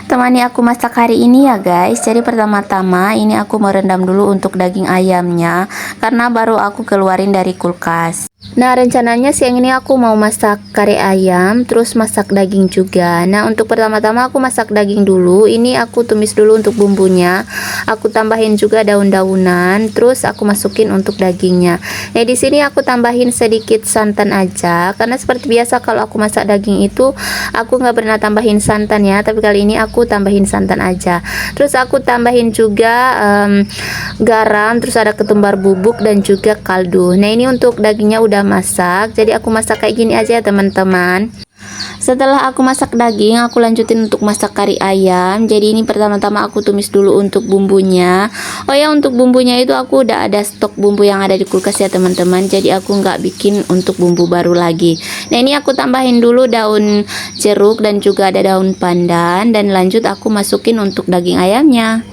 Temani aku masak hari ini ya guys. Jadi pertama-tama ini aku merendam dulu untuk daging ayamnya karena baru aku keluarin dari kulkas. Nah, rencananya siang ini aku mau masak kari ayam, terus masak daging juga. Nah, untuk pertama-tama aku masak daging dulu. Ini aku tumis dulu untuk bumbunya. Aku tambahin juga daun-daunan, terus aku masukin untuk dagingnya. Nah, di sini aku tambahin sedikit santan aja, karena seperti biasa kalau aku masak daging itu aku nggak pernah tambahin santan ya, tapi kali ini aku tambahin santan aja. Terus aku tambahin juga garam, terus ada ketumbar bubuk dan juga kaldu. Nah, ini untuk dagingnya udah masak, jadi aku masak kayak gini aja ya teman-teman. Setelah aku masak daging, aku lanjutin untuk masak kari ayam. Jadi ini pertama-tama aku tumis dulu untuk bumbunya. Oh ya, untuk bumbunya itu aku udah ada stok bumbu yang ada di kulkas ya teman-teman. Jadi aku nggak bikin untuk bumbu baru lagi. Nah, ini aku tambahin dulu daun jeruk dan juga ada daun pandan, dan lanjut aku masukin untuk daging ayamnya.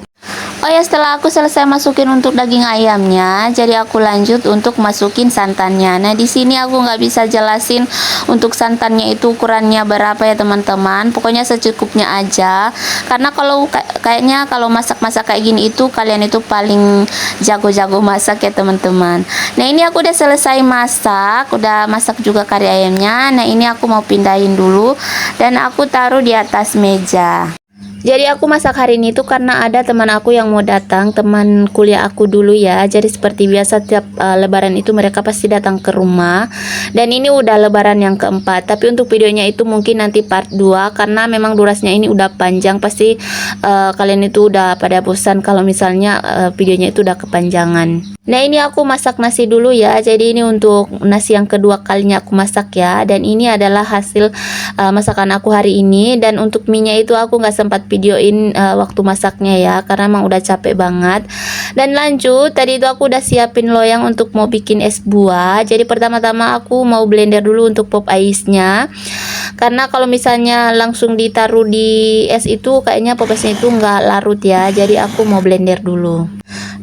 Oh ya, setelah aku selesai masukin untuk daging ayamnya, jadi aku lanjut untuk masukin santannya. Nah, di sini aku nggak bisa jelasin untuk santannya itu ukurannya berapa ya teman-teman. Pokoknya secukupnya aja. Karena kalau kayaknya kalau masak-masak kayak gini itu kalian itu paling jago-jago masak ya teman-teman. Nah, ini aku udah selesai masak, udah masak juga kari ayamnya. Nah, ini aku mau pindahin dulu dan aku taruh di atas meja. Jadi aku masak hari ini tuh karena ada teman aku yang mau datang, teman kuliah aku dulu ya. Jadi seperti biasa tiap lebaran itu mereka pasti datang ke rumah. Dan ini udah lebaran yang keempat. Tapi untuk videonya itu mungkin nanti part 2 karena memang durasinya ini udah panjang. Pasti kalian itu udah pada bosan kalau misalnya videonya itu udah kepanjangan. Nah, ini aku masak nasi dulu ya. Jadi ini untuk nasi yang kedua kalinya aku masak ya. Dan ini adalah hasil masakan aku hari ini. Dan untuk mie-nya itu aku nggak sempat videoin waktu masaknya ya, karena emang udah capek banget. Dan lanjut, tadi itu aku udah siapin loyang untuk mau bikin es buah. Jadi pertama-tama aku mau blender dulu untuk pop ice-nya, karena kalau misalnya langsung ditaruh di es itu kayaknya pop ice-nya itu nggak larut ya. Jadi aku mau blender dulu.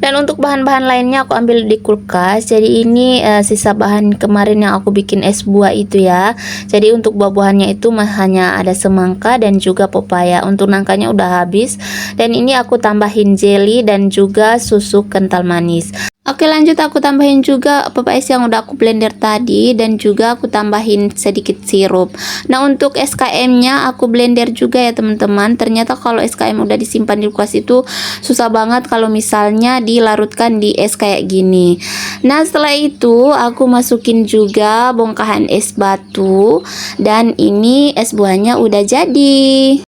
Dan untuk bahan-bahan lainnya aku ambil di kulkas. Jadi ini sisa bahan kemarin yang aku bikin es buah itu ya. Jadi untuk buah-buahannya itu hanya ada semangka dan juga pepaya. Untuk nangkanya udah habis. Dan ini aku tambahin jelly dan juga susu kental manis. Oke, lanjut aku tambahin juga pop ice yang udah aku blender tadi, dan juga aku tambahin sedikit sirup. Nah, untuk SKM-nya aku blender juga ya teman-teman. Ternyata kalau SKM udah disimpan di kulkas itu susah banget kalau misalnya dilarutkan di es kayak gini. Nah, setelah itu aku masukin juga bongkahan es batu, dan ini es buahnya udah jadi.